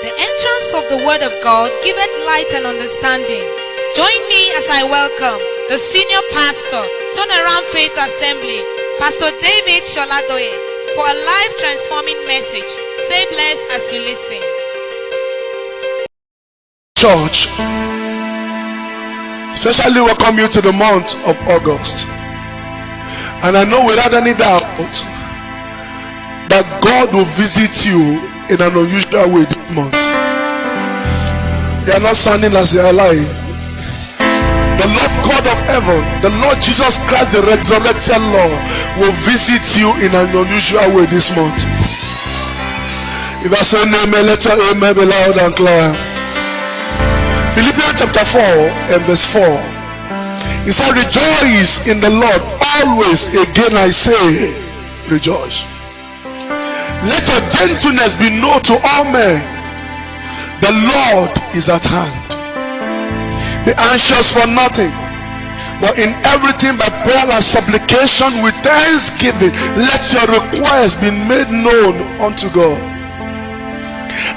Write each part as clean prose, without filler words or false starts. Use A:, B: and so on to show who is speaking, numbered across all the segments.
A: The entrance of the word of God giveth light and understanding. Join me as I welcome the senior pastor, Turnaround Faith Assembly, Pastor David Sholadoye, for a life-transforming message. Stay blessed as you listen.
B: Church, especially welcome you to the month of August. And I know without any doubt that God will visit you in an unusual way this month. They are not sounding as they are alive. The Lord God of heaven, the Lord Jesus Christ, the resurrected Lord, will visit you in an unusual way this month. If I say amen, let your amen be loud and clear. Philippians chapter 4 and verse 4. It said, rejoice in the Lord always. Again I say, rejoice. Let your gentleness be known to all men. The Lord is at hand. Be anxious for nothing, but in everything by prayer and supplication with thanksgiving, let your requests be made known unto God.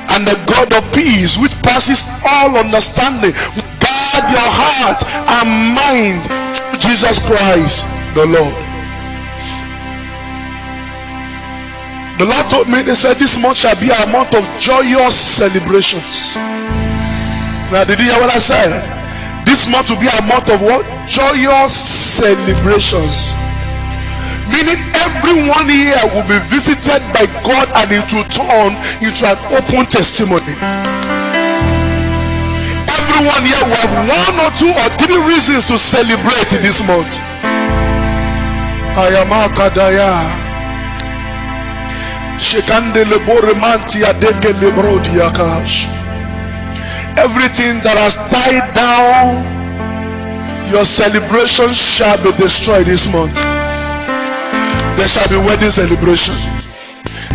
B: And the God of peace, which passes all understanding, will guard your heart and mind through Jesus Christ the Lord. The Lord told me, they said this month shall be a month of joyous celebrations. Now did you hear what I said? This month will be a month of what? Joyous celebrations. Meaning everyone here will be visited by God and it will turn into an open testimony. Everyone here will have one or two or three reasons to celebrate this month. Ayamakadaya. Everything that has tied down your celebration shall be destroyed this month. There shall be wedding celebration.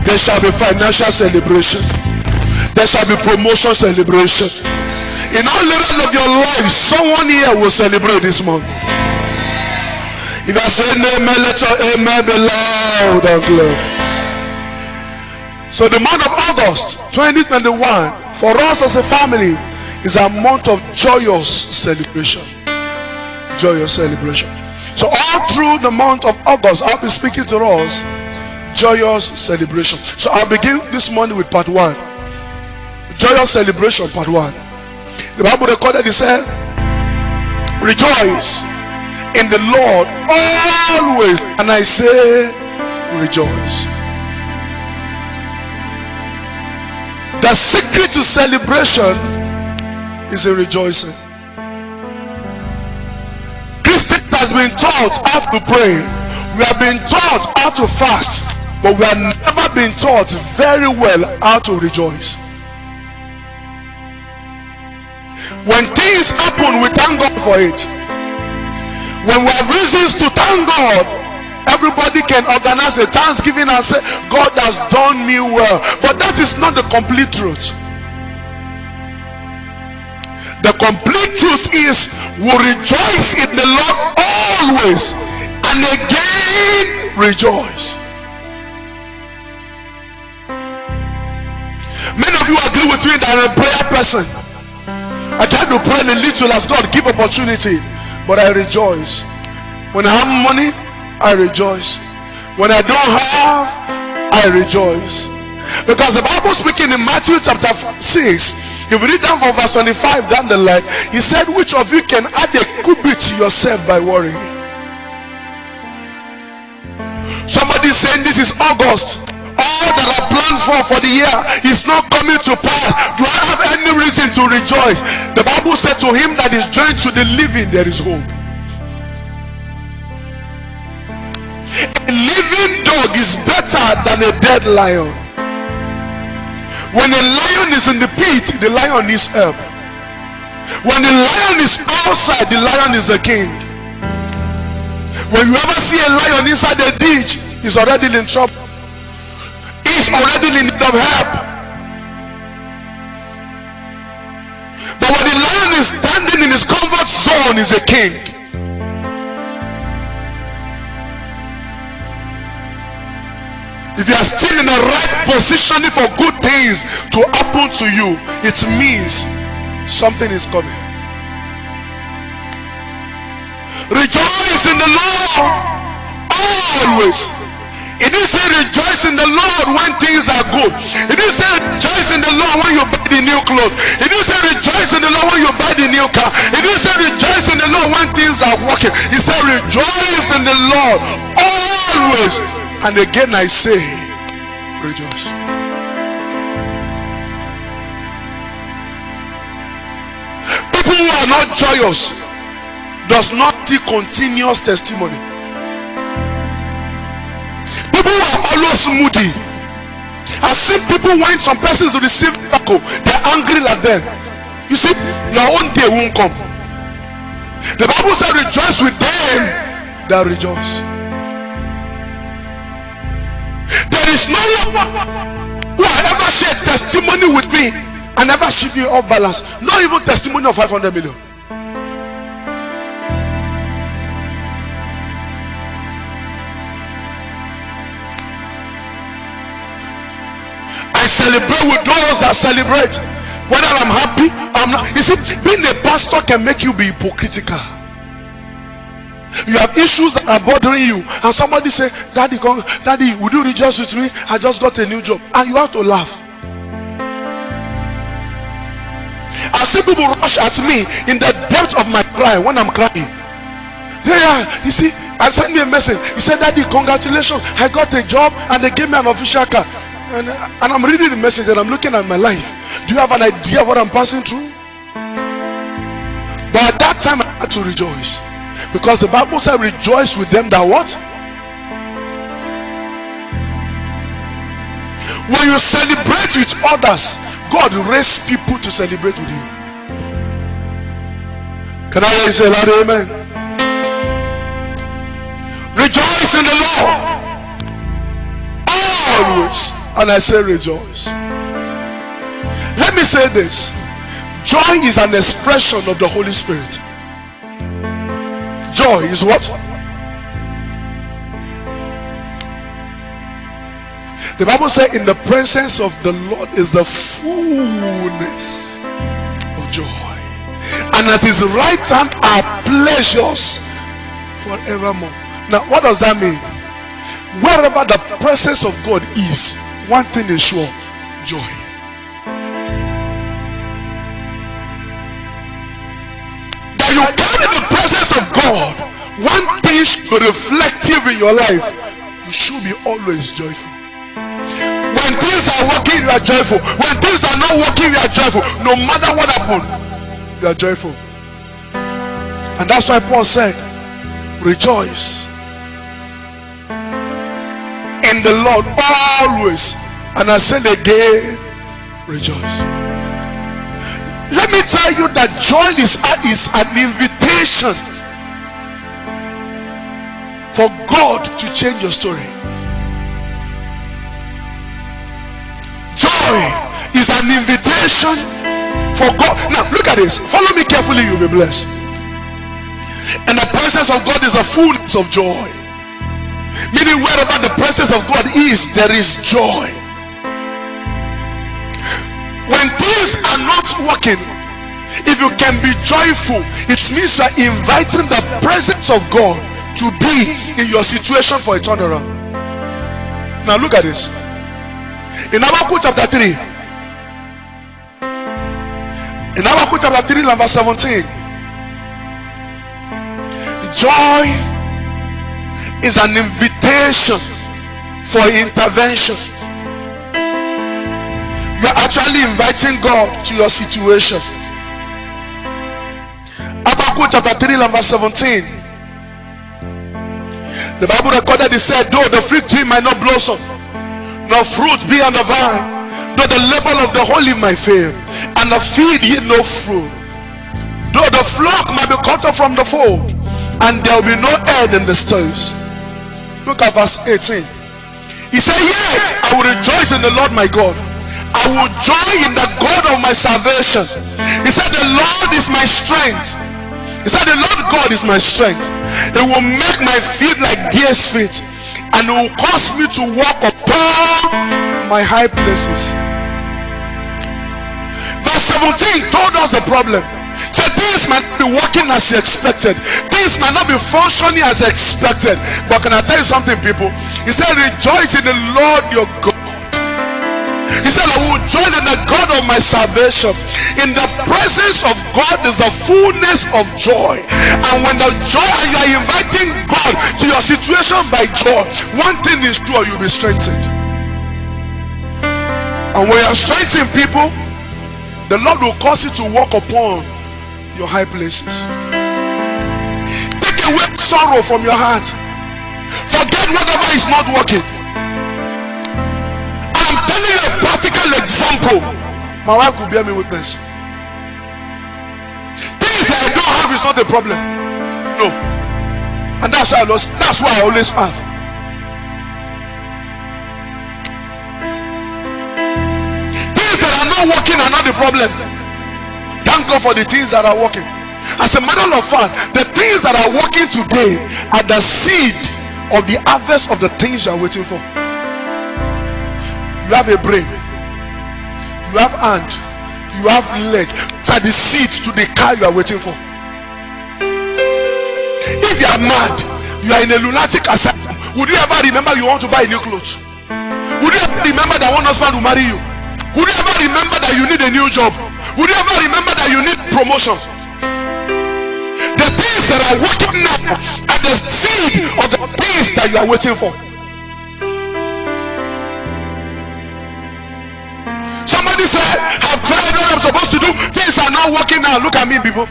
B: There shall be financial celebration. There shall be promotion celebration. In all areas of your life, someone here will celebrate this month. If I say amen, let your amen be loud and clear. So the month of August 2021 for us as a family is a month of joyous celebration. Joyous celebration. So all through the month of August, I'll be speaking to us joyous celebration. So I'll begin this morning with part 1. Joyous celebration, part 1. The Bible recorded, it said, rejoice in the Lord always. And I say, rejoice. The secret to celebration is a rejoicing. Christians has been taught how to pray. We have been taught how to fast, but we have never been taught very well how to rejoice. When things happen, we thank God for it. When we have reasons to thank God, everybody can organize a thanksgiving and say, God has done me well. But that is not the complete truth. The complete truth is we rejoice in the Lord always, and again rejoice. Many of you agree with me that I'm a prayer person. I try to pray a little as God give opportunity, but I rejoice. When I have money, I rejoice. When I don't have, I rejoice. Because the Bible speaking in Matthew chapter 6, if you read down from verse 25 down the line, he said, which of you can add a cubit to yourself by worrying? Somebody saying this is August. All that I planned for the year is not coming to pass. Do I have any reason to rejoice? The Bible said, to him that is joined to the living, there is hope. A living dog is better than a dead lion. When a lion is in the pit, the lion needs help. When the lion is outside, the lion is a king. When you ever see a lion inside a ditch, he's already in trouble. He's already in need of help. But when the lion is standing in his comfort zone, he's a king. If you are still in the right positioning for good things to happen to you, it means something is coming. Rejoice in the Lord always. It didn't say rejoice in the Lord when things are good. It didn't say rejoice in the Lord when you buy the new clothes. It didn't say rejoice in the Lord when you buy the new car. It didn't say rejoice in the Lord when things are working. It said rejoice in the Lord always. And again I say, rejoice. People who are not joyous does not see continuous testimony. People who are always moody. I've seen people when some persons receive miracle, they're angry like them. You see, your own day won't come. The Bible says rejoice with them that rejoice. There is no one who has ever shared testimony with me and never shift you off balance. Not even testimony of 500 million. I celebrate with those that celebrate. Whether I'm happy, I'm not. You see, being a pastor can make you be hypocritical. You have issues that are bothering you, and somebody say, Daddy, would you rejoice with me? I just got a new job. And you have to laugh. I see people rush at me in the depth of my cry when I'm crying. You see, I sent me a message. He said, Daddy, congratulations, I got a job and they gave me an official car. And I'm reading the message and I'm looking at my life. Do you have an idea of what I'm passing through? But at that time I had to rejoice. Because the Bible said rejoice with them that what? When you celebrate with others, God raises people to celebrate with you. Can I hear you say loud amen? Rejoice in the Lord always. And I say rejoice. Let me say this. Joy is an expression of the Holy Spirit. Joy is what? The Bible says in the presence of the Lord is the fullness of joy. And at his right hand are pleasures forevermore. Now what does that mean? Wherever the presence of God is, one thing is sure, joy. That you carry the presence of God, one thing should be reflective in your life. You should be always joyful. When things are working, you are joyful. When things are not working, you are joyful. No matter what happens, you are joyful. And that's why Paul said, rejoice in the Lord always. And I said again, rejoice. Let me tell you that joy is an invitation for God to change your story. Joy is an invitation for God. Now look at this. Follow me carefully, you'll be blessed. And the presence of God is a fullness of joy. Meaning wherever the presence of God is, there is joy. When things are not working, if you can be joyful, it means you are inviting the presence of God to be in your situation for a turnaround. Now look at this. In Habakkuk chapter 3. In Habakkuk chapter 3, verse 17. Joy is an invitation for intervention. You are actually inviting God to your situation. Habakkuk chapter 3 verse 17. The Bible recorded, it said, though the fig tree might not blossom, nor fruit be on the vine, though the labor of the holy might fail, and the field yield no fruit, though the flock might be cut off from the fold, and there will be no end in the stalls. Look at verse 18. He said, yet I will rejoice in the Lord my God. I will joy in the God of my salvation. He said, the Lord is my strength. He said, the Lord God is my strength. It will make my feet like deer's feet. and it will cause me to walk upon my high places. Verse 17 told us the problem. So things might not be working as you expected. Things might not be functioning as expected. But can I tell you something, people? He said, rejoice in the Lord your God. He said, I will joy in the God of my salvation. In the presence of God is the fullness of joy. And when the joy, and you are inviting God to your situation by joy, one thing is sure, you'll be strengthened. And when you are strengthening people, the Lord will cause you to walk upon your high places. Take away sorrow from your heart. Forget whatever is not working. I'm telling you a practical example. My wife could bear me witness. Things that I don't have is not a problem. No. And that's why I always have. Things that are not working are not the problem. Thank God for the things that are working. As a matter of fact, the things that are working today are the seed of the harvest of the things you are waiting for. You have a brain, you have hand, you have leg. These are the seed to the car you are waiting for. If you are mad, you are in a lunatic asylum, would you ever remember you want to buy new clothes? Would you ever remember that one husband will marry you? Would you ever remember that you need a new job? Would you ever remember that you need promotion? The things that are working now are the seed of the things that you are waiting for. Somebody said, I've tried what I'm supposed to do. Things are not working now. Look at me, people.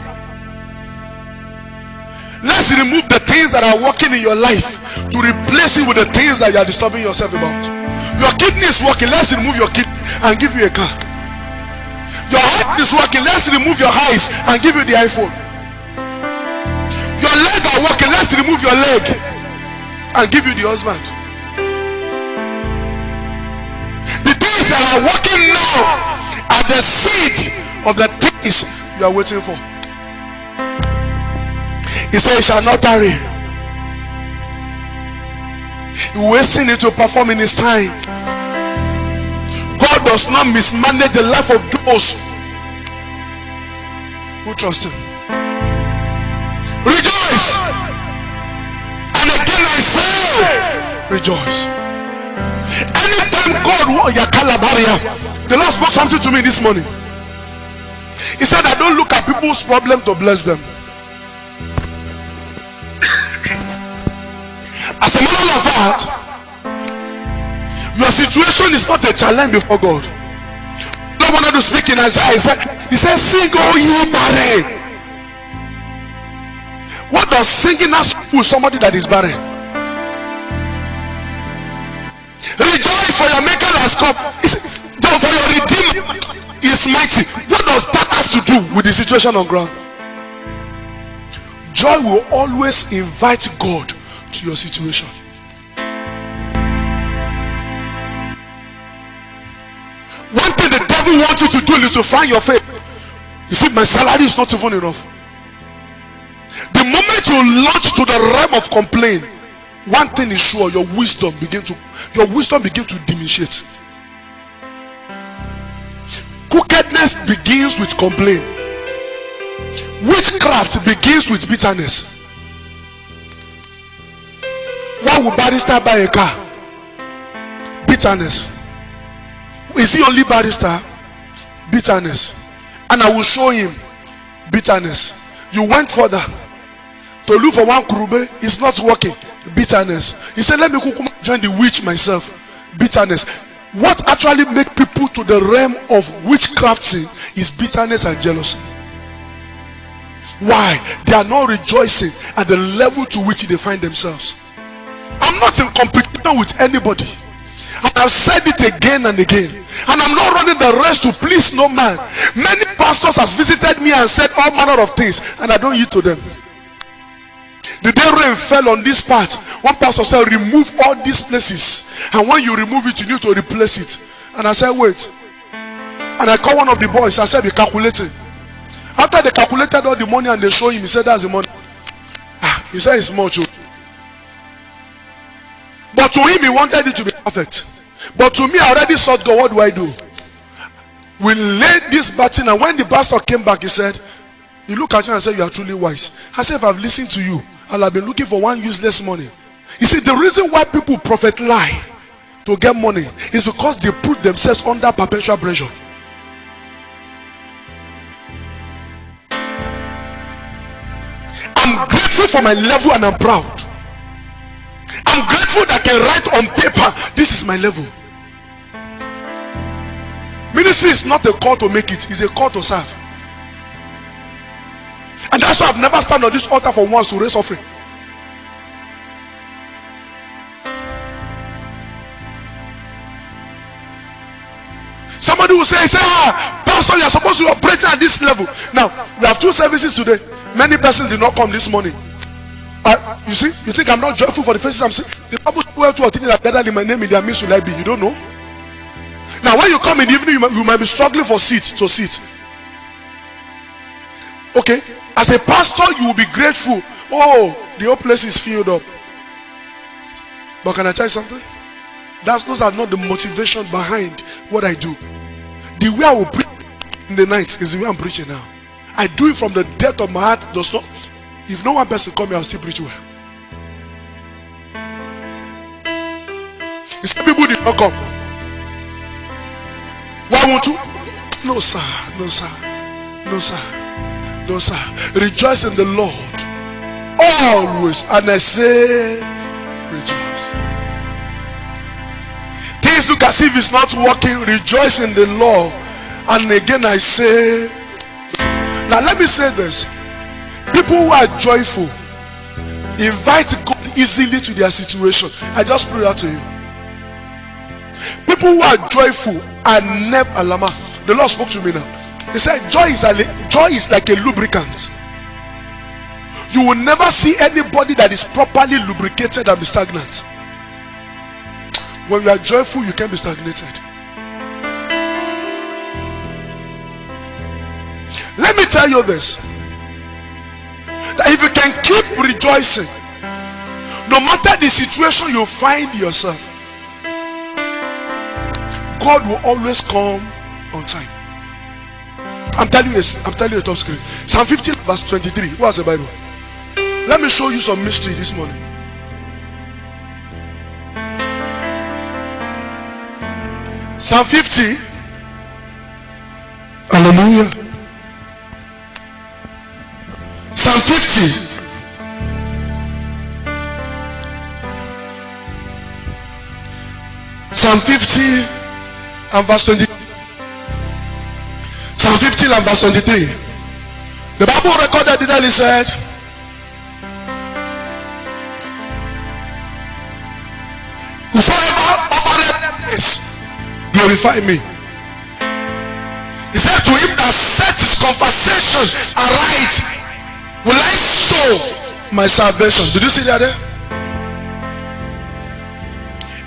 B: Let's remove the things that are working in your life to replace it with the things that you are disturbing yourself about. Your kidney is working. Let's remove your kidney and give you a car. Your heart is working. Let's remove your eyes and give you the iPhone. Your legs are working. Let's remove your leg and give you the husband. The things that are working now are the seed of the things you are waiting for. He said, "He shall not tarry. He will hasten it to perform in his time." God does not mismanage the life of those who trust him. Rejoice! And again I say, rejoice. Anytime God, the Lord spoke something to me this morning. He said, I don't look at people's problem to bless them. As a matter of fact, your situation is not a challenge before God. God wanted to speak in Isaiah. He said, sing, O ye barren. What does singing have to do with somebody that is barren? Rejoice, for your maker has come. For your redeemer is mighty. What does that have to do with the situation on ground? Joy will always invite God to your situation. One thing the devil wants you to do is to find your faith. You see, my salary is not even enough. The moment you launch to the realm of complaint, one thing is sure, your wisdom begin to diminish. Crookedness begins with complaint. Witchcraft begins with bitterness. Why would barrister buy a car? Bitterness. Is he only barrister? Bitterness. And I will show him bitterness. You went further to look for one kurube, it's not working. Bitterness. He said, let me join the witch myself. Bitterness. What actually makes people to the realm of witchcraft is bitterness and jealousy. Why? They are not rejoicing at the level to which they find themselves. I'm not in competition with anybody. And I've said it again and again. And I'm not running the race to please no man. Many pastors have visited me and said all manner of things, and I don't yield to them. The day rain fell on this part, one pastor said, remove all these places. And when you remove it, you need to replace it. And I said, wait. And I called one of the boys. I said, be calculating. After they calculated all the money and they showed him, he said, that's the money. He said, it's much. But But to him, he wanted it to be perfect. But to me, I already sought God. What do I do? We laid this baton, and when the pastor came back, he said, he looked at you and said, you are truly wise. I said, if I've listened to you, I'll have been looking for one useless money. You see, the reason why people prophet lie to get money is because they put themselves under perpetual pressure. I'm grateful for my level and I'm proud. I'm grateful that I can write on paper, this is my level. Ministry is not a call to make it, it's a call to serve. And that's why I've never stand on this altar for once to raise offering. Somebody will say, Pastor, you're supposed to operate at this level. Now, we have 2 services today. Many persons did not come this morning. You see, you think I'm not joyful for the faces I'm seeing? The Bible says 2 or 3 are gathered in my name, in their midst will I be. You don't know? Now, when you come in the evening, you might be struggling for seat to sit. Okay? As a pastor, you will be grateful. Oh, the whole place is filled up. But can I tell you something? Those are not the motivation behind what I do. The way I will preach in the night is the way I'm preaching now. I do it from the depth of my heart. Does not. If no one person come here, I'll still preach well. You see, people did not come. Why won't you? No, sir. No, sir. No, sir. No, sir. Rejoice in the Lord always. And I say, rejoice. Things look as if it's not working. Rejoice in the Lord. And again I say, now let me say this. People who are joyful invite God easily to their situation. I just pray that to you. People who are joyful are never alama. The Lord spoke to me now. He said joy is like a lubricant. You will never see anybody that is properly lubricated and be stagnant. When you are joyful, you can be stagnated. Let me tell you this. That if you can keep rejoicing, no matter the situation you find yourself, God will always come on time. I'm telling you a top screen. Psalm 15 verse 23. Who has the Bible? Let me show you some mystery this morning. Psalm 50. Hallelujah. Psalm 50. Psalm 50 and verse 20. Psalm 15 and verse 23. The Bible recorded that he said, whosoever offereth praise, glorify me. He said, to him that set his conversation aright, will I show my salvation. Did you see that there?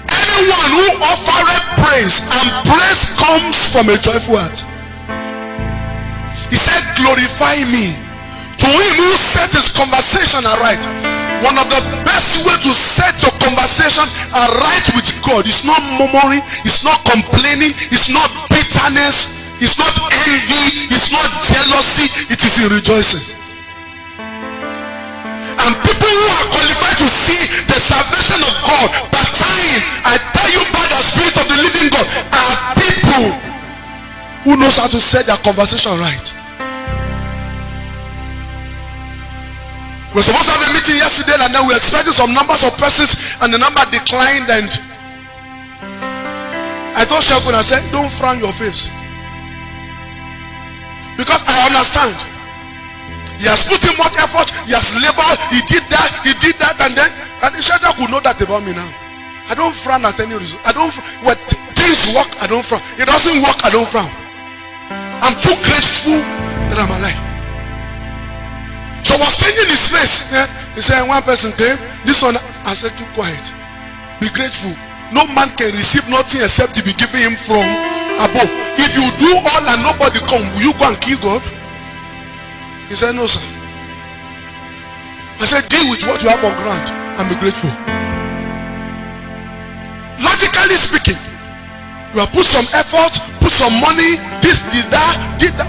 B: Anyone who offereth praise, and praise comes from a joyful heart. He said, glorify me. To him who set his conversation aright. One of the best ways to set your conversation aright with God is not murmuring, it's not complaining, it's not bitterness, it's not envy, it's not jealousy, it is in rejoicing. And people who are qualified to see the salvation of God by time, I tell you by the Spirit of the living God, are people who knows how to set their conversation right. We're supposed to have a meeting yesterday, and then we expected some numbers of persons, and the number declined. And I told Shekun, I said, don't frown your face, because I understand. He has put in much effort, he has labored, he did that, and then Shadrach could know that about me now. I don't frown at any reason. When things work, I don't frown. It doesn't work, I don't frown. I'm too grateful that I'm alive. So I was changing his face. Yeah? He said, one person came, this one, I said, keep quiet. Be grateful. No man can receive nothing except to be given him from above. If you do all and nobody come, will you go and kill God? He said, no, sir. I said, deal with what you have on ground and be grateful. Practically speaking, you have put some effort, put some money, this, that,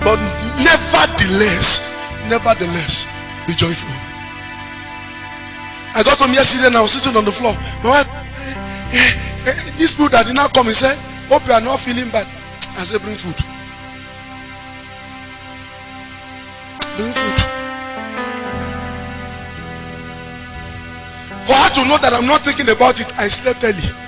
B: but nevertheless, be joyful. I got home yesterday and I was sitting on the floor. My wife, this food that did not come, he said, hope you are not feeling bad. I said, bring food. Bring food. For her to know that I'm not thinking about it, I slept early.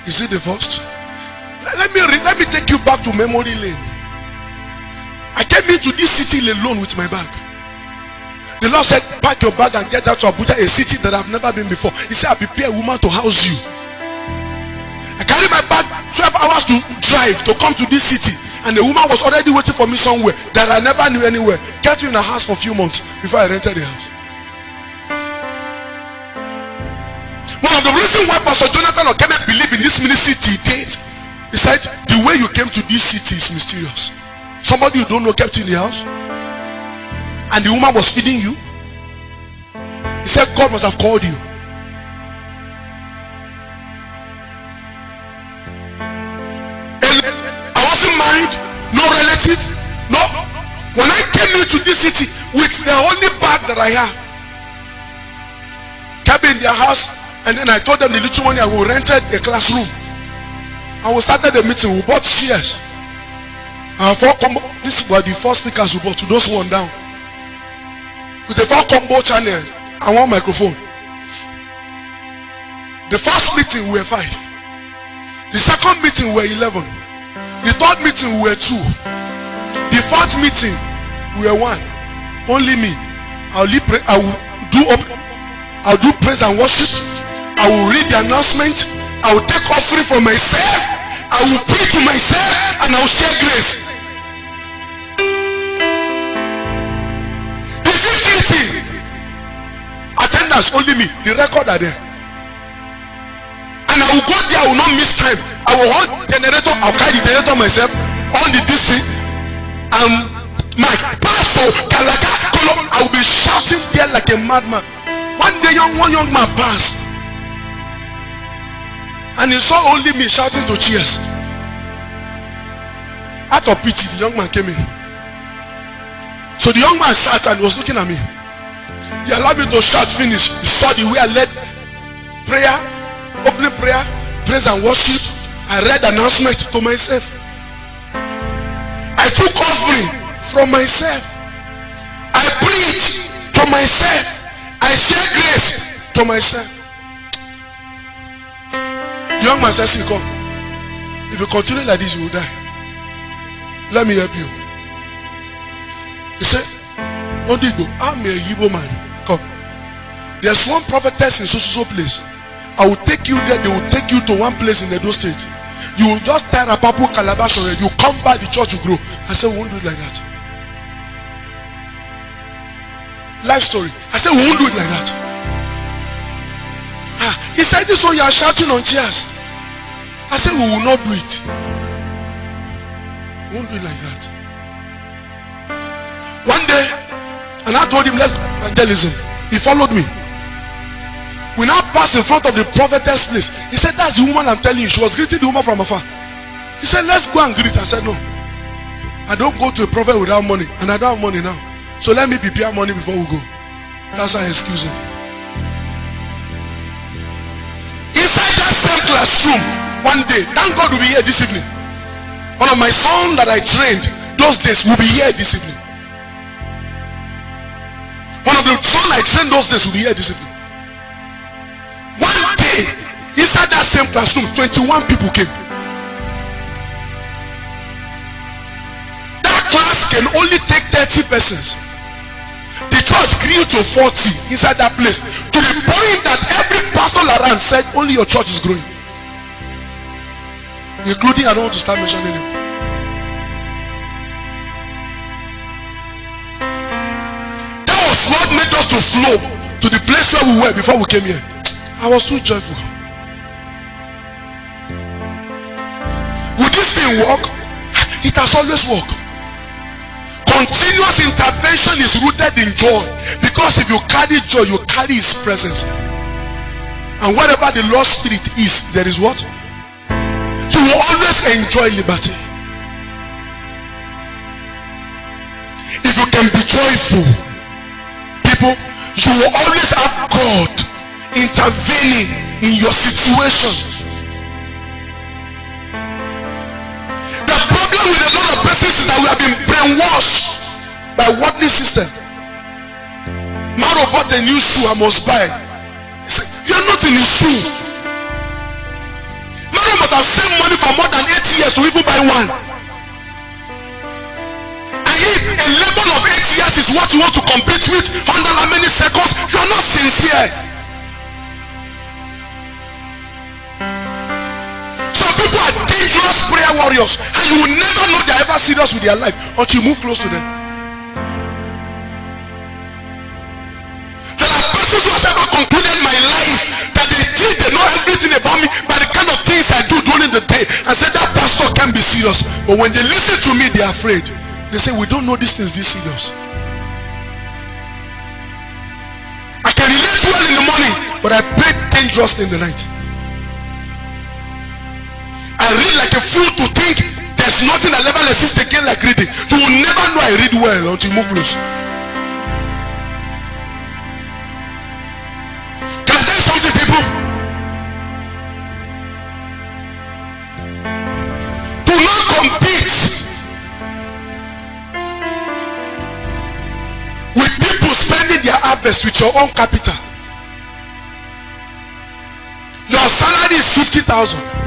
B: You see the first? Let me take you back to memory lane. I came into this city alone with my bag. The Lord said, pack your bag and get out to Abuja, a city that I've never been before. He said, I prepare a woman to house you. I carried my bag 12 hours to drive to come to this city, and the woman was already waiting for me somewhere that I never knew anywhere. Get you in a house for a few months before I rented the house. One of the reasons why Pastor Jonathan Okeme believed in this ministry till date, he said, the way you came to this city is mysterious. Somebody you don't know kept you in the house, and the woman was feeding you. He said, God must have called you. I wasn't married, no relative, no. When I came into this city with the only bag that I have, came in their house, and then I told them the little money I will rented a classroom. And we started the meeting. We bought chairs. And this were the first speakers we bought, to those who were down. With a 4-combo channel and 1 microphone. The first meeting we were 5. The second meeting we were 11. The third meeting we were 2. The fourth meeting we were 1. Only me. I'll do praise and worship. I will read the announcement. I will take offering for myself. I will pray to myself, and I will share grace. The facility, attendance only me. The record are there. And I will go there. I will not miss time. I will hold generator. I'll carry the generator myself on the district. My pastor, Kalaga, I will be shouting there like a madman. One day, one young man passed, and he saw only me shouting to cheers. Out of pity, the young man came in. So the young man sat and was looking at me. He allowed me to shout, finish. He saw the way I led prayer, opening prayer, praise and worship. I read announcement to myself. I took offering from myself. I preached to myself. I share grace to myself. The young man said, see, come. If you continue like this, you will die. Let me help you. He said, Ondigo, I'm a Igbo man. Come. There's one prophetess in so place. I will take you there. They will take you to one place in Edo State. You will just tie a purple calabash on it. You come back, the church will grow. I said, we won't do it like that. Life story. I said, we won't do it like that. He said, this one you are shouting on chairs. I said, we will not do it. We won't do it like that. One day, and I told him, let's do evangelism. He followed me. We now passed in front of the prophetess place. He said, that's the woman I'm telling you. She was greeting the woman from afar. He said, let's go and greet. I said, no. I don't go to a prophet without money. And I don't have money now. So let me prepare money before we go. That's why I excuse him. Inside that same classroom, one day, thank God we'll be here this evening. One of my sons that I trained those days will be here this evening. One of the sons I trained those days will be here this evening. One day, inside that same classroom, 21 people came. That class can only take 30 persons. The church grew to 40 inside that place, to the point that every pastor around said, only your church is growing. Including, I don't want to start mentioning it. That was what made us to flow to the place where we were before we came here. I was too joyful. Would this thing work? It has always worked. continuous intervention is rooted in joy. Because if you carry joy, you carry His presence. And wherever the Lord's Spirit is, there is what? You will always enjoy liberty. If you can be joyful, people, you will always have God intervening in your situation. The problem with a lot of persons is that we have been brainwashed by worldly system. Maro bought a new shoe, I must buy. He said, you are not in his shoe. Maro must have saved money for more than 8 years to even buy one. And if a level of 8 years is what you want to compete with under how many seconds, you are not sincere. Some people are dangerous prayer warriors, and you will never know they are ever serious with their life until you move close to them. There are persons who have ever concluded my life that they think they know everything about me by the kind of things I do during the day, and say that pastor can't be serious. But when they listen to me, they are afraid. They say, we don't know these things this serious. I can relate well in the morning, but I pray dangerously in the night. I read like a fool to think there's nothing that ever exists again like reading. You will never know I read well until you move close. Can I tell you something, people? Do not compete with people spending their harvest with your own capital. Your salary is 50,000.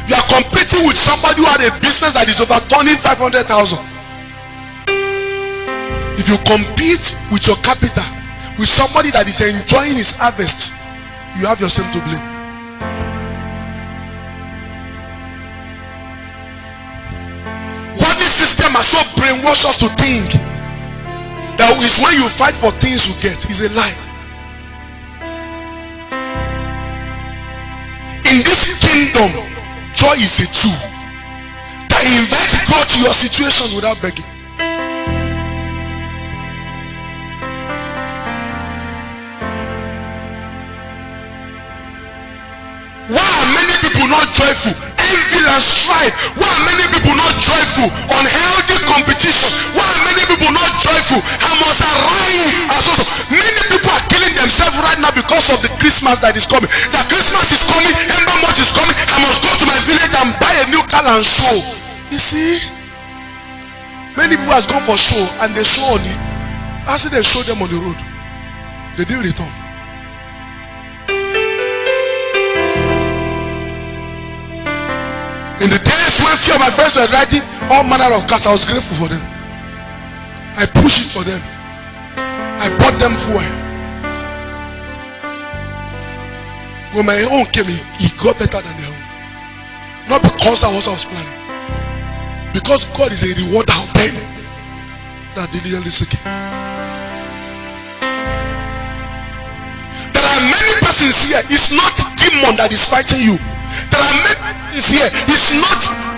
B: You are competing with somebody who had a business that is overturning 500,000. If you compete with your capital with somebody that is enjoying his harvest, you have yourself to blame. What this system has so brainwashed us to think that is when you fight for things you get is a lie. In this kingdom, joy is a tool that invites God to your situation without begging. Why are many people not joyful? Envy and strife. Why are many people not joyful? Unhealthy competition. Why are many people not joyful? I must arise. Many people are killing themselves right now because of the Christmas that is coming. The Christmas is coming, Ember Month is coming. I must go to my village and buy a new car and show. You see, many people has gone for show and they show on the, after they show them on the road, they didn't return. In the days when few of my friends were riding all manner of cars, I was grateful for them. I pushed it for them. I bought them fuel. When my own came, it got better than their own. Not because that was what I was planning. Because God is a rewarder of them that diligently seek Him. There are many persons here. It's not demon that is fighting you. There are many persons here.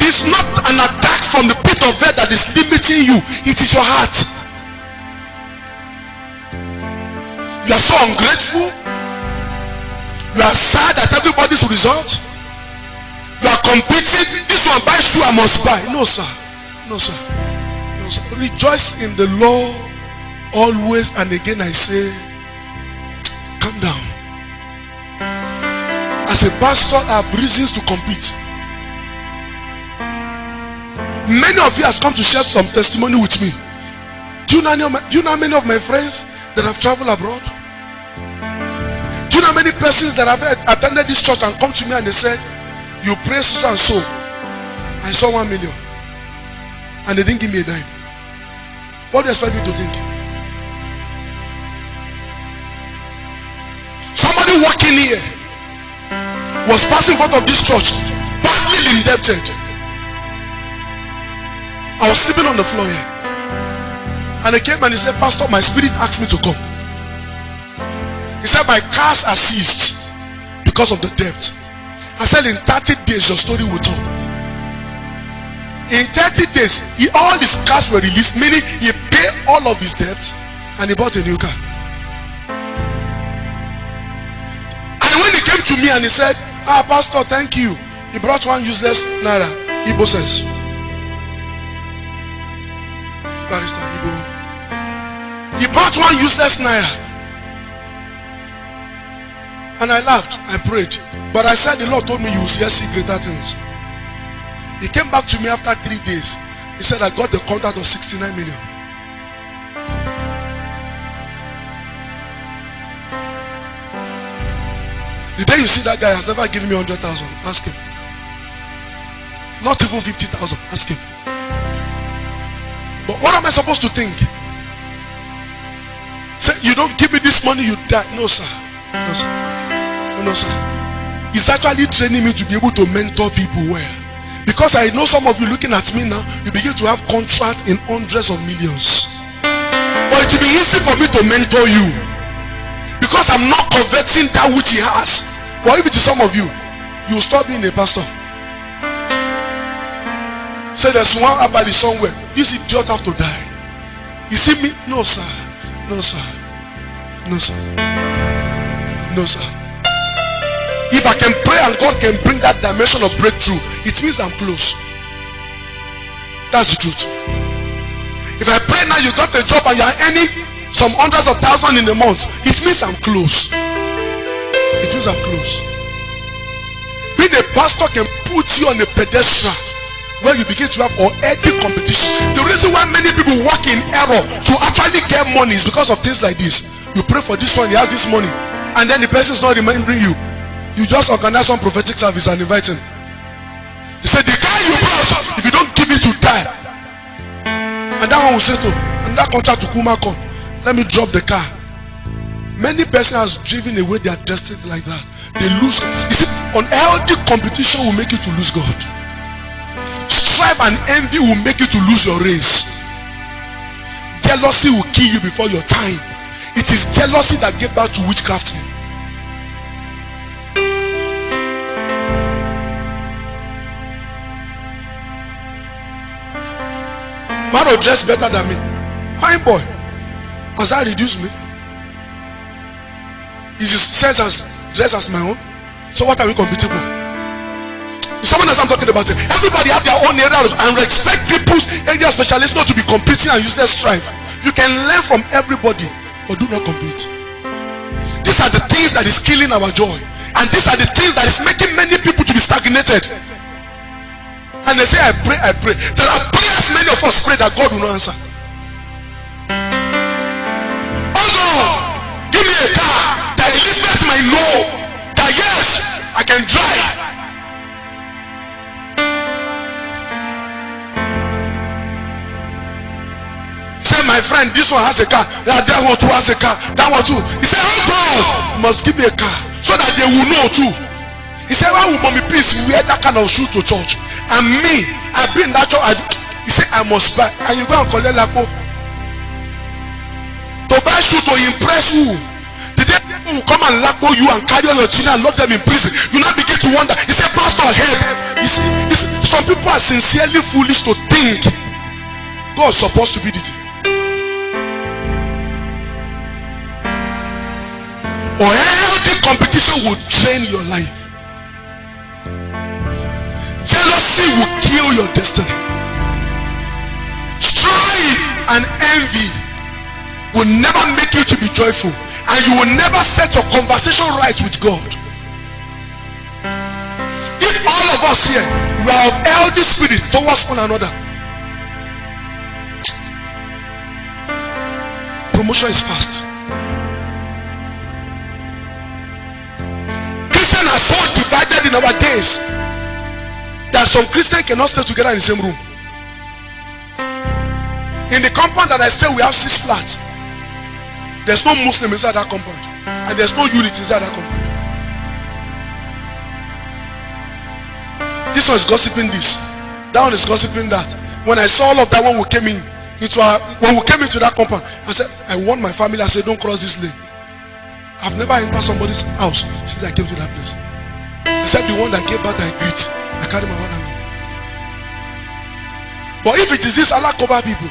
B: It's not an attack from the pit of hell that is limiting you. It is your heart. You are so ungrateful. You are sad at everybody's result. You are competing. This one buy shoe, I must buy. No, sir. No, sir. No, sir. Rejoice in the Lord always. And again I say, calm down. As a pastor, I have reasons to compete. Many of you have come to share some testimony with me. Do you know how many of my friends that have traveled abroad? Do you know how many persons that have attended this church and come to me and they said, you pray so and so, I saw 1 million, and they didn't give me a dime? What do you expect me to think? Somebody walking here was passing in front of this church, badly indebted. I was sleeping on the floor here, and he came and he said, Pastor, my spirit asked me to come. He said, my cars are seized because of the debt. I said, in 30 days your story will turn. In 30 days, all his cars were released, meaning he paid all of his debts and he bought a new car. And when he came to me and he said, Pastor, thank you. He brought one useless naira. Igbo says. Barrister Igbo. He brought one useless naira. And I laughed. I prayed. But I said, the Lord told me you will see greater things. He came back to me after 3 days. He said, I got the contract of 69 million. The day you see that guy has never given me 100,000, ask him. Not even 50,000, ask him. But what am I supposed to think? Say, you don't give me this money, you die. No, sir. No, sir. No, sir. He's actually training me to be able to mentor people well. Because I know some of you looking at me now, you begin to have contracts in hundreds of millions. But it will be easy for me to mentor you. Because I'm not converting that which he has. But if it is some of you, you will stop being a pastor. Say there's one about somewhere. This idiot have to die. You see me? No, sir. No, sir. No, sir. No, sir. If I can pray and God can bring that dimension of breakthrough, it means I'm close. That's the truth. If I pray now, you got a job and you are earning some hundreds of thousands in a month, it means I'm close. It means I'm close. Being a pastor can put you on a pedestal where you begin to have unhealthy competition. The reason why many people walk in error to actually get money is because of things like this. You pray for this one, he has this money, and then the person is not remembering you. You just organize some prophetic service and invite him. He said, the car you brought, if you don't give it, you die. And that one will say, and that contract to Kuma come. Let me drop the car. Many persons has driven away their destiny like that. They lose. You see, unhealthy competition will make you to lose God. Strife and envy will make you to lose your race. Jealousy will kill you before your time. It is jealousy that gave back to witchcraft. Man will dress better than me. Fine boy. Has that reduced me? He says dress as my own. So what are we competing for? Someone else I'm talking about it. Everybody have their own area and respect people's area specialists, not to be competing and useless strife. You can learn from everybody, but do not compete. These are the things that is killing our joy. And these are the things that is making many people to be stagnated. And they say, I pray, I pray. There are prayers many of us pray that God will not answer. Oh Lord, give me a car that Elizabeth might know that yes, I can drive. Say, my friend, this one has a car, that one too has a car, that one too. He said, oh God, you must give me a car so that they will know too. He said, why would mommy please wear that kind of shoe to church? And me, I've been that church. He said, I must buy. And you go and collect lapo. To buy shoe to impress who? The day people will come and lapo you and carry on your children and lock them in prison. You now begin to wonder. He said, Pastor, help. You see, some people are sincerely foolish to think God's supposed to be the thing. Or healthy competition will drain your life. Jealousy will kill your destiny. Strife and envy will never make you to be joyful, and you will never set your conversation right with God. If all of us here we are of healthy spirit towards one another, promotion is fast. Christians are so divided in our days that some Christians cannot stay together in the same room. In the compound that I stay, we have 6 flats. There's no Muslim inside that compound, and there's no unity inside that compound. This one is gossiping this, that one is gossiping that. When I saw all of that, when we came into that compound, I said, I warned my family. I said, don't cross this lane. I've never entered somebody's house since I came to that place. Except the one that gave birth, I greet. I carry my one and go. But if it is these Alakoba people,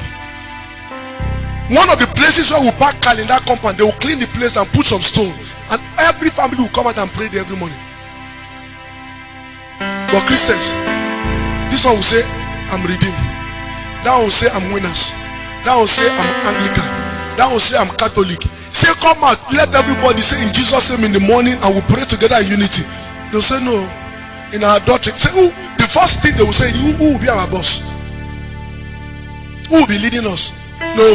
B: one of the places where we park car in that compound, they will clean the place and put some stone, and every family will come out and pray there every morning. But Christians, this one will say, I'm redeemed. That one will say, I'm winners. That one will say, I'm Anglican. That one will say, I'm Catholic. Say, come out, let everybody say in Jesus' name in the morning, and we'll pray together in unity. They'll say, no. In our doctrine, say, who? The first thing they will say, who will be our boss? Who will be leading us? No.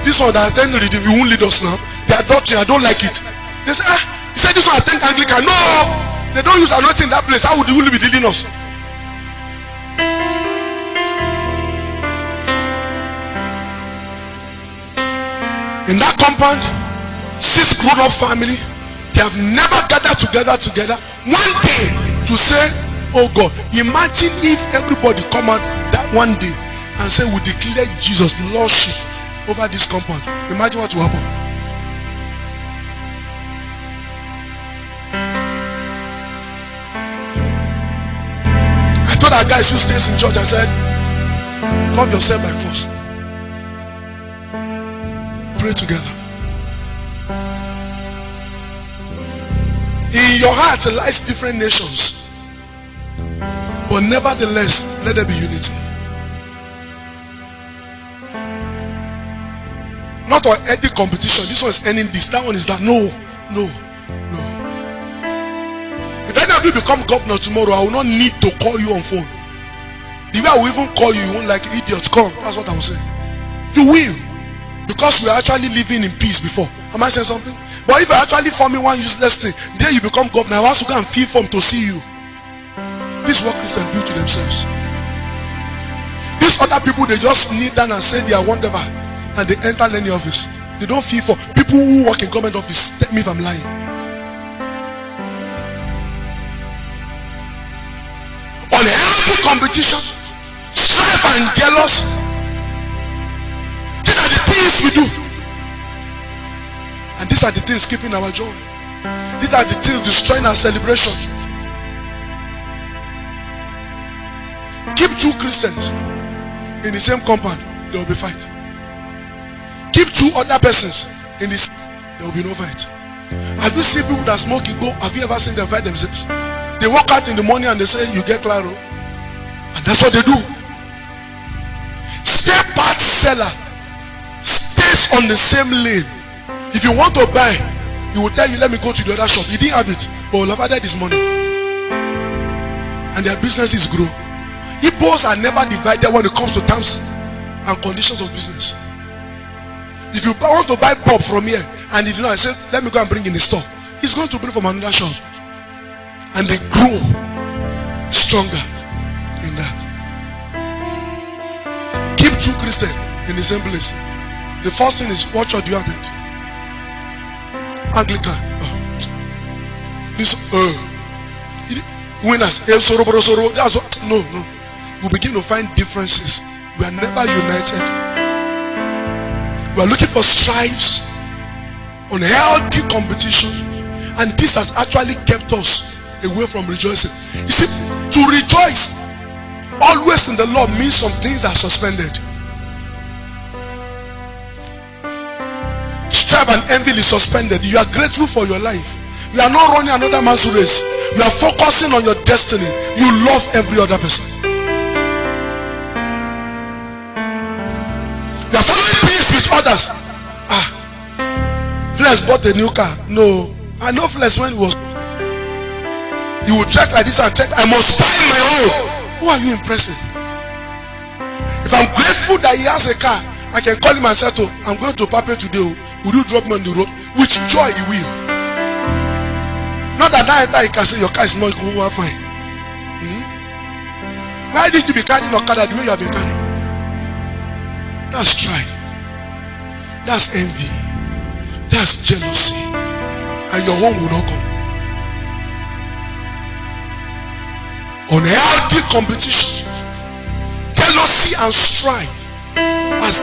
B: This one that attend redeem, you won't lead us now. Their doctrine, I don't like it. They say, he said this one attend Anglican. No, they don't use anointing in that place. How would you be leading us? In that compound, 6 grown-up family, they have never gathered together one day to say, oh God, imagine if everybody come out that one day and say we declare Jesus Lordship over this compound. Imagine what will happen. I told that guy who stays in church, I said, love yourself by force. Pray together. In your heart lies different nations, but nevertheless, let there be unity. Not on any competition. This one is ending this, that one is that. No. If any of you become governor tomorrow, I will not need to call you on phone. The way I will even call you, you won't like idiots. Come. That's what I will say. You will. Because we are actually living in peace before. Am I saying something? But if you are actually forming one useless thing, then you become governor. I want to go and fill form to see you. This is what Christians do to themselves. These other people, they just kneel down and say they are whatever, and they enter any office. They don't feel for people who work in government office. Tell me if I'm lying. Unhealthy competition, strife and jealous. These are the things we do. And these are the things keeping our joy. These are the things destroying our celebration. Keep 2 Christians in the same compound, there will be fight. Keep 2 other persons in this, there will be no fight. Have you seen people that smoke go? Have you ever seen them fight themselves? They walk out in the morning and they say, you get claro. And that's what they do. Spare part seller stays on the same lane. If you want to buy, he will tell you, let me go to the other shop. He didn't have it, but will have added this money. And their businesses grow. Igbos are never divided when it comes to terms and conditions of business. If you want to buy pop from here and he did not say, let me go and bring in the store, he's going to bring from another shop. And they grow stronger in that. Keep 2 Christians in the same place. The first thing is, what church do you attend? Anglican. This winners. That's what, no. We begin to find differences. We are never united. We are looking for strifes, unhealthy competition, and this has actually kept us away from rejoicing. You see, to rejoice always in the Lord means some things are suspended. Strife and envy is suspended. You are grateful for your life. You are not running another man's race. You are focusing on your destiny. You love every other person. You are following peace with others. Flesh bought a new car. No, I know Flesh when it was. You will check like this and check. I must find my own. Who are you impressing? If I'm grateful that he has a car, I can call him and say, I'm going to Pape today. Will you drop me on the road? With joy he will. Not that night you can say your car is not going fine. Why did you be carrying your car the way you have been carrying? That's strife. That's envy. That's jealousy. And your home will not come. Unhealthy competition, jealousy and strife has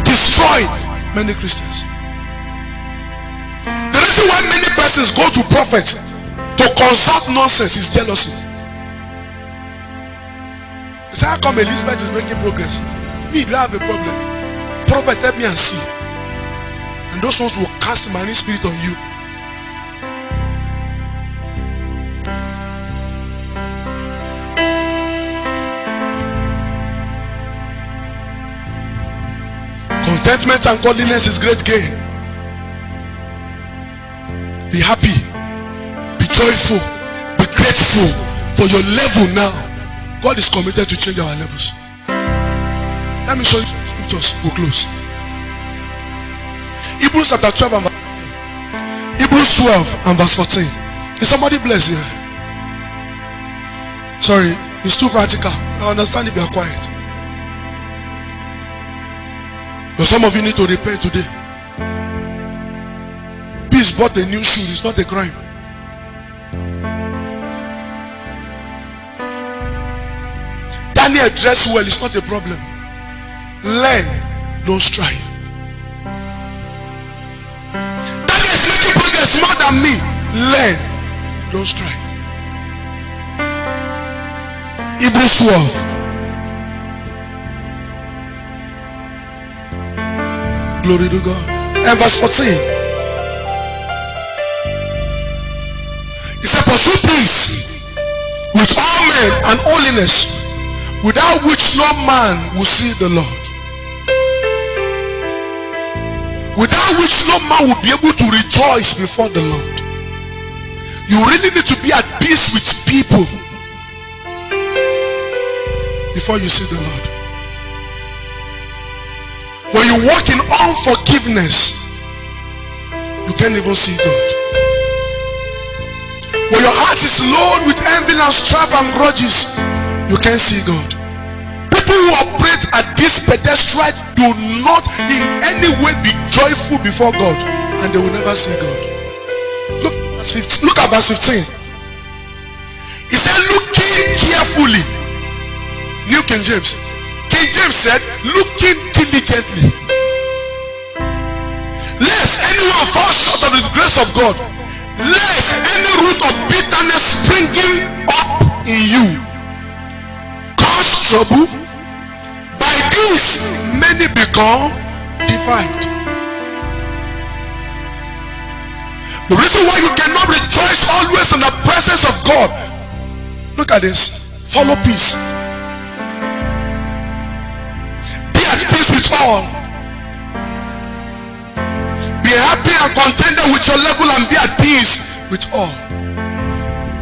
B: destroyed many Christians. The reason why many persons go to prophets to consult nonsense is jealousy. He said, how come Elizabeth is making progress? Me, do I have a problem? Prophet, help me and see. And those ones will cast marine spirit on you. Contentment and godliness is great gain. Be happy, be joyful, be grateful for your level now. God is committed to change our levels. Let me show you some scriptures. We'll close. Hebrews chapter 12 and verse 14. Hebrews 12 and verse 14. Is somebody blessed here? Sorry, it's too practical. I understand if you are quiet. But some of you need to repent today. Peace bought a new shoe. It's not a crime. Daniel dressed well. It's not a problem. Learn, don't strive. Daniel is making progress more than me. Learn, don't strive. Hebrews 12. Glory to God. And verse 14. He said, pursue peace with all men and holiness, without which no man will see the Lord. Without which no man will be able to rejoice before the Lord. You really need to be at peace with people before you see the Lord. When you walk in unforgiveness, you can't even see God. When your heart is loaded with envy and strife and grudges, you can't see God. People who operate at this pedestal do not in any way be joyful before God, and they will never see God. Look at verse 15. He said, looking carefully. New King James. King James said, looking diligently, lest anyone fall short of the grace of God, lest any root of bitterness springing up in you cause trouble. By this many become divided. The reason why you cannot rejoice always in the presence of God, look at this, follow peace. Peace with all. Be happy and contented with your level and be at peace with all.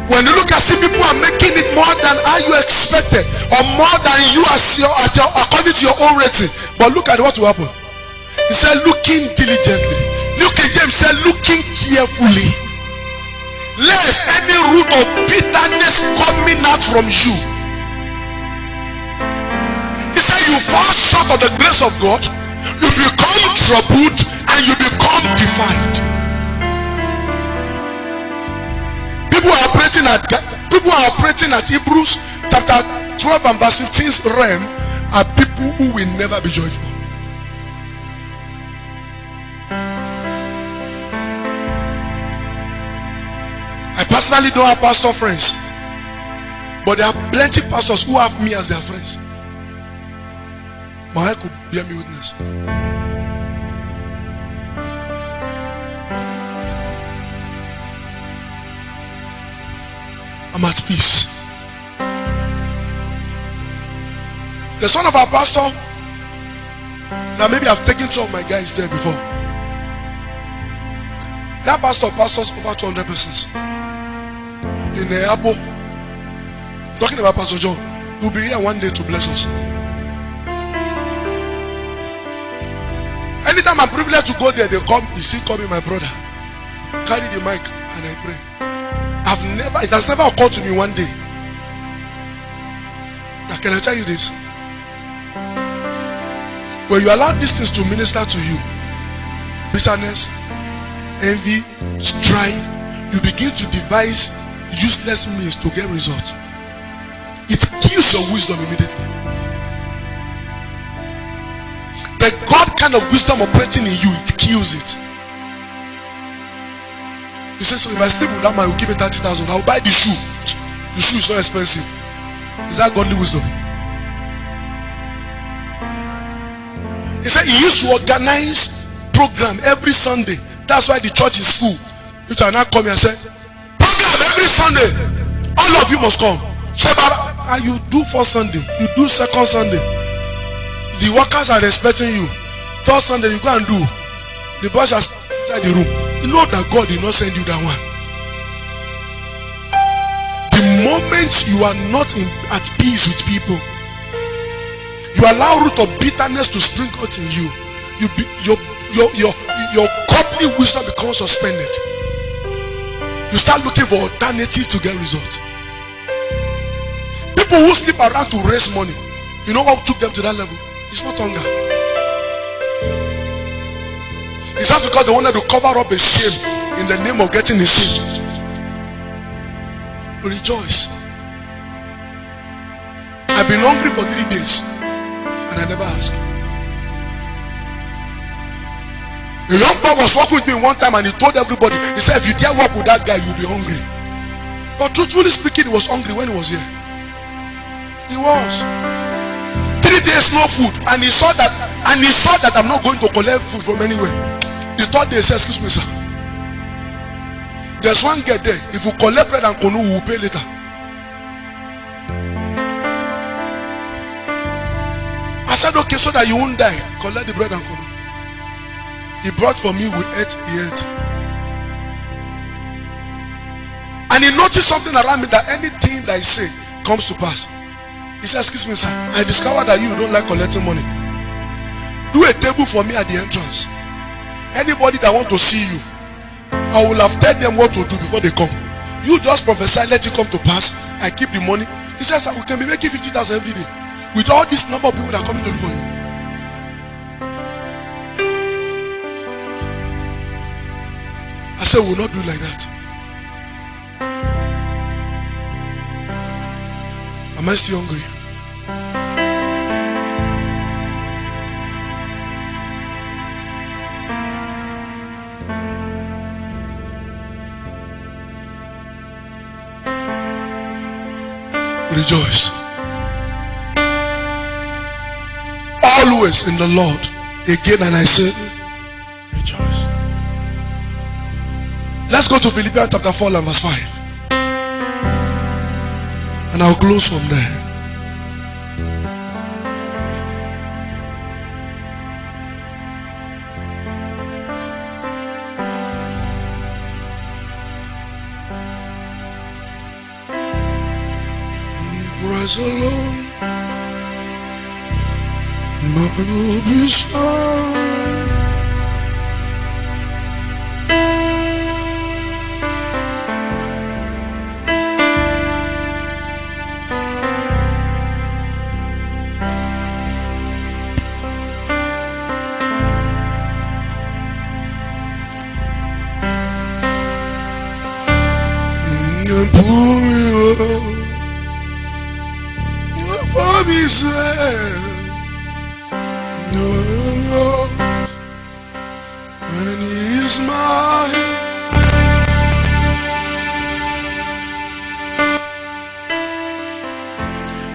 B: When you look at see people are making it more than how you expected, or more than you according to your own rating, but look at what will happen. He said looking diligently. New King James said looking carefully, lest any root of bitterness coming out from you. He said you fall short of the grace of God, you become troubled and you become divided. People are operating at Hebrews chapter 12 and verse 15's realm are people who will never be joyful. I personally don't have pastor friends, but there are plenty of pastors who have me as their friends. My wife could bear me witness. I'm at peace. The son of our pastor, now maybe I've taken two of my guys there before. That pastor pastors over 200 persons in the Apple. Talking about Pastor John, who'll be here one day to bless us. Anytime I'm privileged to go there, they come, you see, call me my brother. Carry the mic and I pray. It has never occurred to me one day. Now, can I tell you this? When you allow these things to minister to you, bitterness, envy, strife, you begin to devise useless means to get results. It kills your wisdom immediately. The God kind of wisdom operating in you, it kills it. You say, so if I sleep with that man, I will give me 30,000. I will buy the shoe. The shoe is not expensive. Is that godly wisdom? He said he used to organize program every Sunday. That's why the church is full. You can now come here and say, program every Sunday. All of you must come. And you do first Sunday, you do second Sunday. The workers are expecting you. Third Sunday you go and do. The boys are inside the room. You know that God did not send you that one. The moment you are not at peace with people, you allow root of bitterness to spring out in you. Your godly wisdom becomes suspended. You start looking for alternative to get results. People who sleep around to raise money, you know what took them to that level? It's not hunger. It's just because they wanted to cover up a shame in the name of getting a shame. Rejoice. I've been hungry for 3 days and I never asked. A young boy was walking with me one time and he told everybody, he said, if you dare walk with that guy, you'll be hungry. But truthfully speaking, he was hungry when he was here. He was. 3 days no food, and he saw that I'm not going to collect food from anywhere. The third day he said, excuse me, sir. There's one girl there. If you collect bread and kunu, we will pay later. I said, okay, so that you won't die, collect the bread and kunu. He brought for me, we ate, he ate. And he noticed something around me, that anything that I say comes to pass. He said, excuse me, sir, I discovered that you don't like collecting money. Do a table for me at the entrance. Anybody that want to see you, I will have told them what to do before they come. You just prophesy, let it come to pass. I keep the money. He says, we can be making 50,000 every day with all this number of people that are coming to do for you. I said, we will not do like that. Am I still hungry? Rejoice. Always in the Lord. Again, and I say, rejoice. Let's go to Philippians chapter 4 and verse 5. And I'll close from there. Rise alone, my will be strong.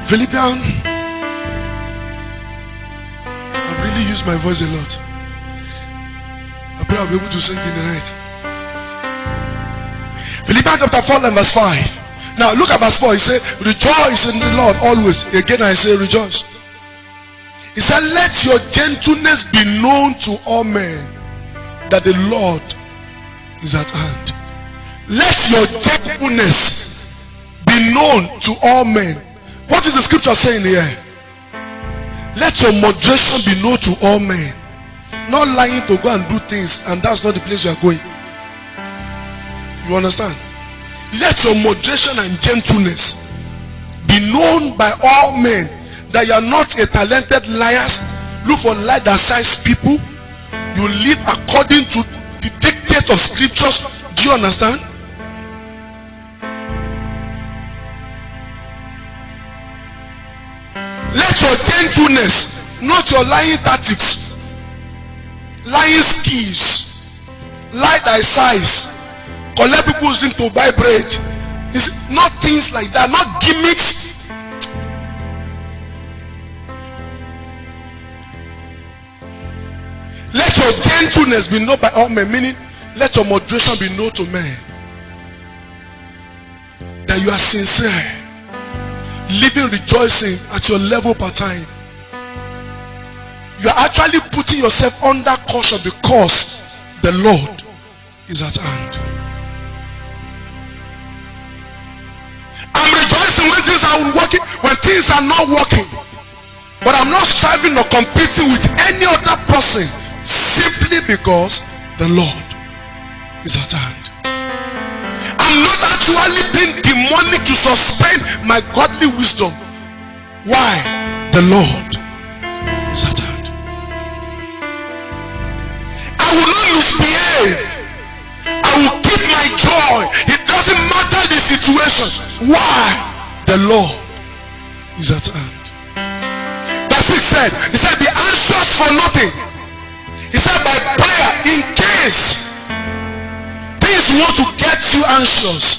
B: Philippians, I've really used my voice a lot. I pray I'll be able to sing in the night. Philippians chapter 4 and verse 5. Now look at verse 4. He said, rejoice in the Lord always. Again I say rejoice. He said, let your gentleness be known to all men, that the Lord is at hand. Let your gentleness be known to all men. What is the scripture saying here? Let your moderation be known to all men. Not lying to go and do things, and that's not the place you are going. You understand? Let your moderation and gentleness be known by all men, that you are not a talented liar. Look for light that size people. You live according to the dictate of scriptures. Do you understand? Let your gentleness, not your lying tactics, lying schemes, lie thy size, collect people's things to buy bread. It's not things like that, not gimmicks. your gentleness be known by all men, meaning let your moderation be known to men. That you are sincere, living rejoicing at your level per time. You are actually putting yourself under caution because the Lord is at hand. I'm rejoicing when things are working, when things are not working. But I'm not striving or competing with any other person simply because the Lord is at hand. I'm not actually being demonic to suspend my godly wisdom. Why? The Lord is at hand. I will not misbehave. I will keep my joy. It doesn't matter the situation. Why? The Lord is at hand. Verse 6 said, he said, be anxious for nothing. He said, by prayer, in case things want to get you anxious.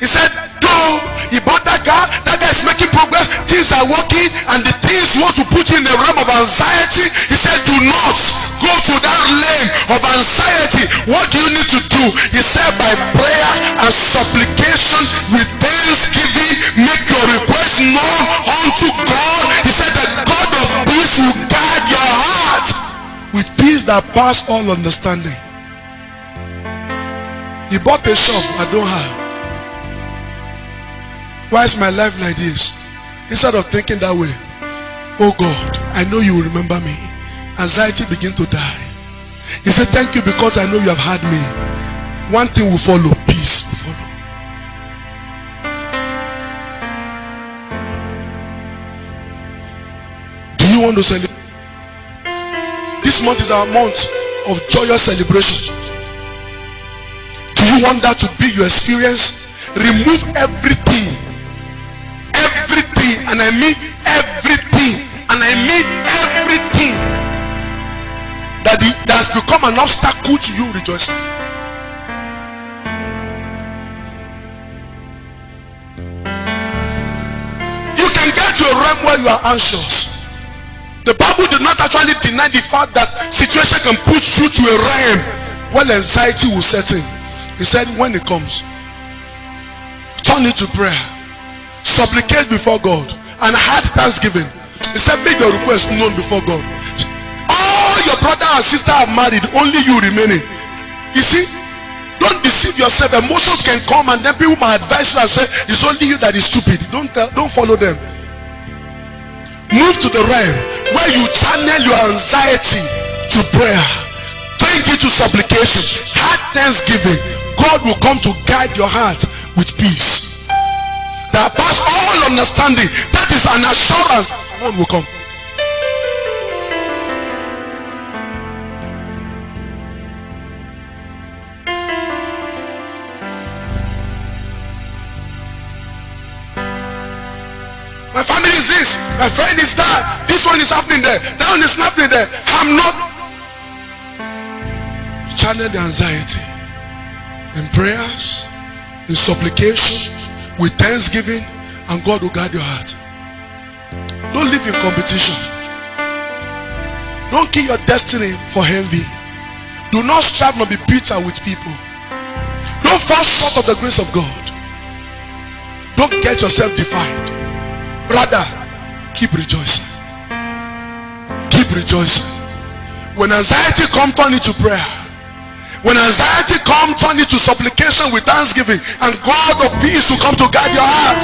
B: He said, though he bought that guy is making progress, things are working, and the things want to put you in the realm of anxiety. He said, do not go to that lane of anxiety. What do you need to do? He said, by prayer and supplication with thanksgiving, make your request known unto God. He said, the God of peace will guard your heart with peace that passes all understanding. He bought a shop I don't have. Why is my life like this? Instead of thinking that way, oh God, I know you will remember me. Anxiety begin to die. He said, thank you because I know you have heard me. One thing will follow, peace will follow. Do you want to celebrate? This month is our month of joyous celebration. Do you want that to be your experience? Remove everything, and I mean everything, and I mean everything that has become an obstacle to you rejoicing. You can get to a realm where you are anxious. The Bible did not actually deny the fact that situation can put you to a realm where anxiety will set in. He said, when it comes, turn it to prayer, supplicate before God, and have thanksgiving. He said, make your request known before God. All your brother and sister are married, only you remaining. You see, don't deceive yourself. Emotions can come, and then people might advise you and say, it's only you that is stupid. Don't follow them. Move to the realm where you channel your anxiety to prayer. Take it to supplication. Have thanksgiving. God will come to guide your heart with peace that pass all understanding. That is an assurance God will come. My family is this, my friend is that, this one is happening there, that one is happening there. I'm not. Channel the anxiety in prayers, in supplication, with thanksgiving, and God will guide your heart. Don't live in competition. Don't kill your destiny for envy. Do not strive nor be bitter with people. Don't fall short of the grace of God. Don't get yourself defined. Rather, keep rejoicing. Keep rejoicing. When anxiety comes, turn it to prayer. When anxiety comes, turn it to supplication with thanksgiving, and God of peace will come to guide your heart.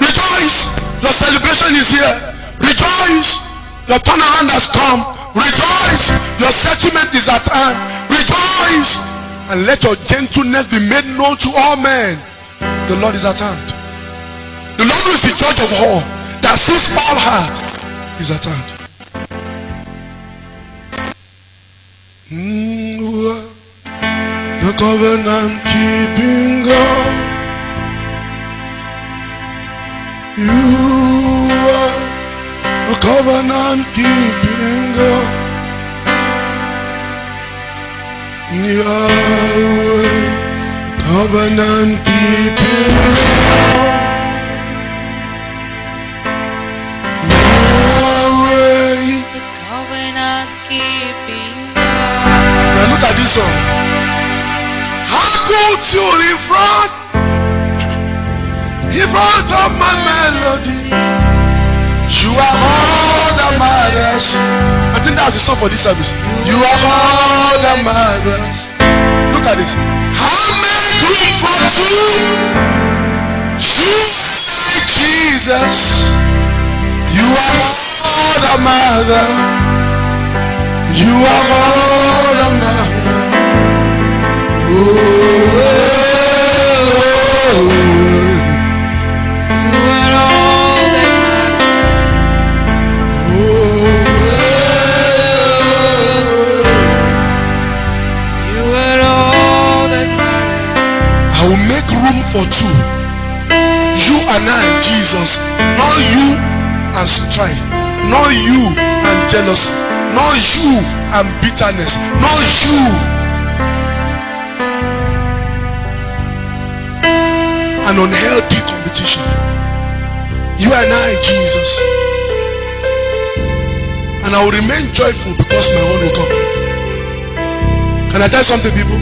B: Rejoice. Your celebration is here. Rejoice. Your turnaround has come. Rejoice. Your settlement is at hand. Rejoice. And let your gentleness be made known to all men. The Lord is at hand. The Lord is the judge of all, that sees all heart, is at hand. The covenant keeping God, you are the covenant keeping God, Yahweh, covenant keeping God. of my melody. You are more than marvelous. I think that's the song for this service. You are more than marvelous. Look at this. I'll make room for two. You are Jesus. You are more than marvelous. You are more than marvelous. Oh. For two, you and I, Jesus, not you and strife, not you and jealousy, not you and bitterness, not you and unhealthy competition. You and I, Jesus, and I will remain joyful because my own will come. Can I tell you something, people?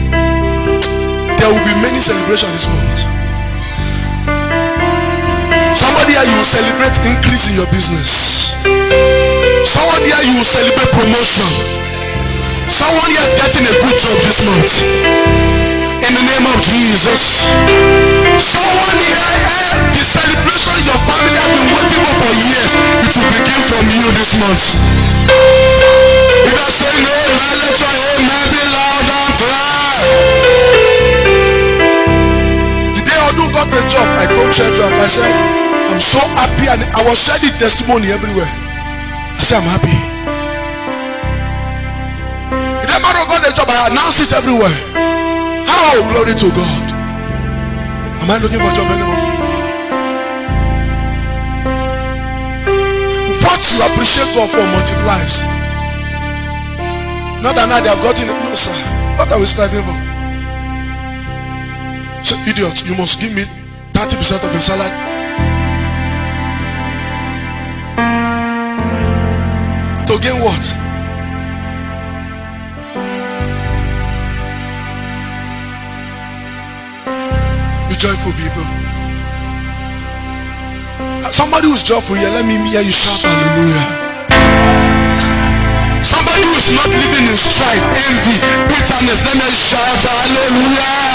B: There will be many celebrations this month. Somebody here, you will celebrate increase in your business. Someone here, you will celebrate promotion. Someone here is getting a good job this month. In the name of Jesus. Someone here, the celebration your family has been waiting for years, it will begin from you this month. If I say no, let your amen be loud and cry. The day Odu got a job, I told church, I said, I'm so happy, and I was sharing testimony everywhere. I said, I'm happy. If that man got a job, I announced it everywhere. How? Glory to God. Am I looking for a job anymore? What you appreciate God for multiplies. Not that now they have gotten it. No, sir. What are we striving for? So, idiot, you must give me 30% of your salary. To gain what? Be joyful, people. Somebody who's joyful here, let me hear you shout hallelujah. Somebody who's not living in strife, envy, bitterness, let me shout hallelujah.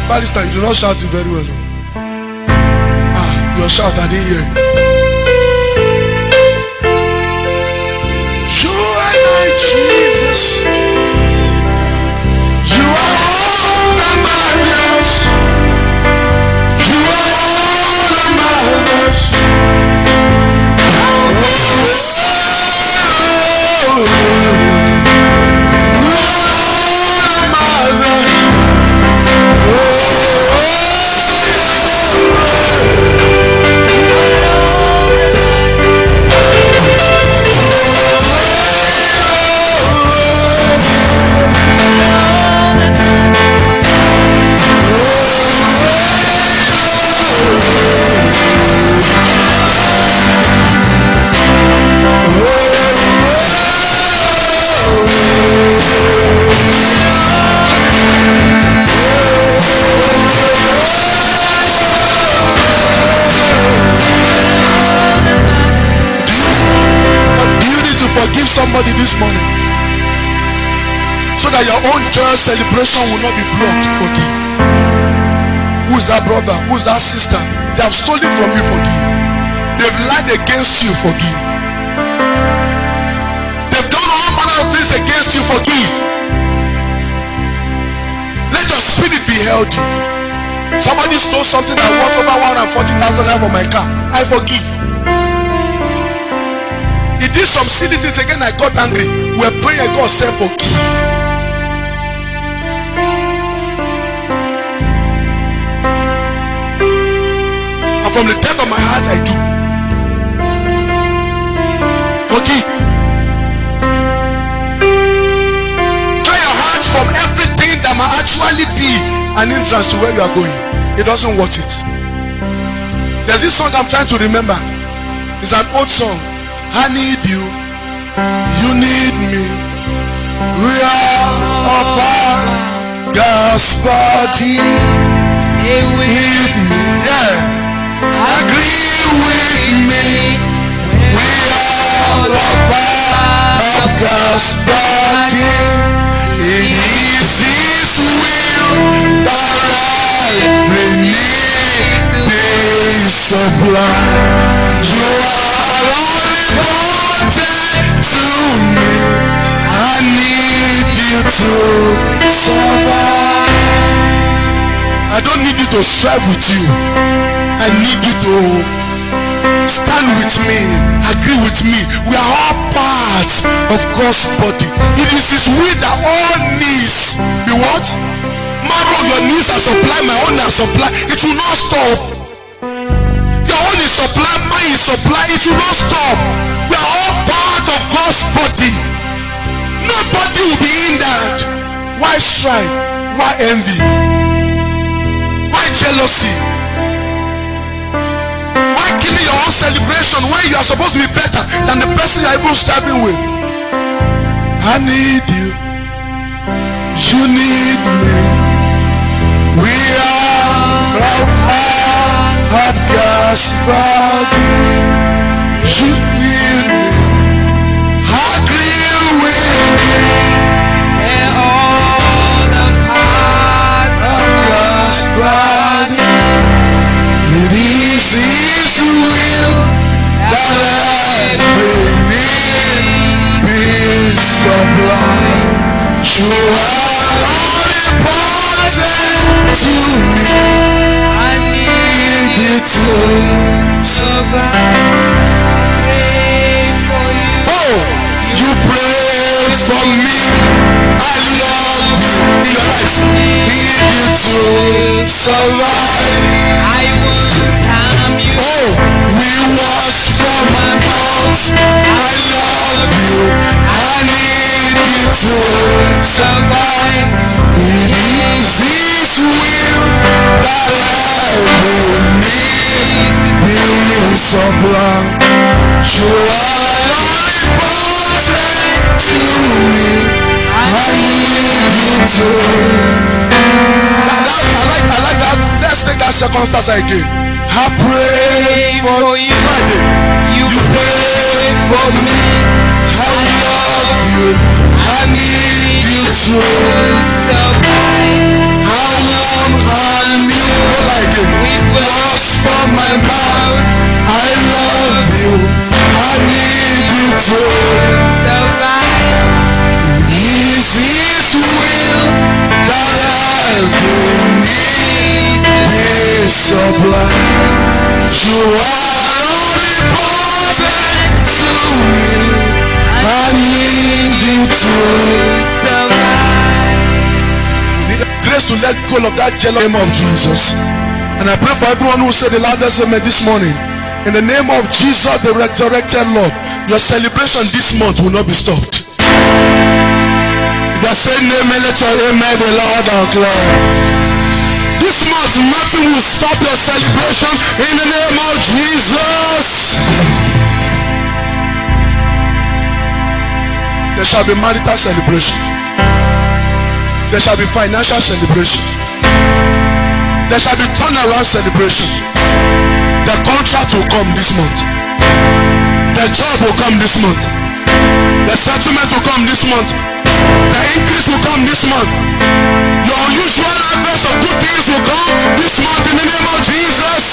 B: Barrister, you do not shout it very well. Your shout, I didn't hear. Jesus, you are all that matters. You are all that matters. You are all that matters. Somebody this morning, so that your own joy celebration will not be blocked. Forgive. Who is that brother? Who is that sister? They have stolen from you. Forgive. They've lied against you. Forgive. They've done all manner of things against you. Forgive. Let your spirit be healthy. Somebody stole something that worth over 140,000 for my car. I forgive. He did some silly things again. I got angry. We're praying. God said, forgive. And from the depth of my heart, I do. Forgive. Clear your heart from everything that might actually be an entrance to where you are going. It doesn't worth it. There's this song I'm trying to remember. It's an old song. I need you, you need me. We are a part, God's body. with me. Yeah. Agree with me. We are the part of God's body. It is His will that I beneath this sublime. You are all important to me. I need you to survive. I don't need you to strive with you. I need you to stand with me, agree with me. We are all parts of God's body. It is His will that all needs be what? Marrow, your needs are supplied, my own are supplied. It will not stop. Your own is supplied, mine is supplied. It will not stop. We are all part of God's body. Nobody will be hindered. Why strife? Why envy? Why jealousy? Why killing your own celebration when you are supposed to be better than the person you are even striving with? I need you. You need me. We are of God's body. You need me. Agree with me.
A: We're all the part
B: Of God's body. It is His will that I beneath this sublime. You are all important to me.
A: I need
B: Need to survive.
A: pray for you.
B: Oh, you pray for me. I love you. In your eyes, need you to survive.
A: I won't harm you.
B: Oh, we watch from my mouth. I love you. I need you to survive. It is His will that I will need you sublime. You are all important to me. I need you to. I like that. Let's take that second stanza again. I pray for you. Friday. You pray for me. I love you. I need you to survive. How long harm you? Like it. With words from my mouth. I love you. I need you to
A: Survive.
B: It is His will that I beneath this sublime. You are all important to me. I need you to
A: Survive.
B: We need the grace to let go of that jealous name of Jesus. And I pray for everyone who said the loudest amen this morning. In the name of Jesus, the resurrected Lord, your celebration this month will not be stopped. If you are saying amen, let your amen be loud and clear. This month, nothing will stop your celebration in the name of Jesus. There shall be marital celebration. There shall be financial celebration. There shall be turnaround celebration. The contract will come this month. The job will come this month. The settlement will come this month. The increase will come this month. Your unusual harvest of good things will come this month in the name of Jesus.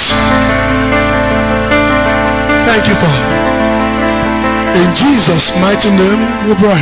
B: Thank you, Father. In Jesus' mighty name we pray.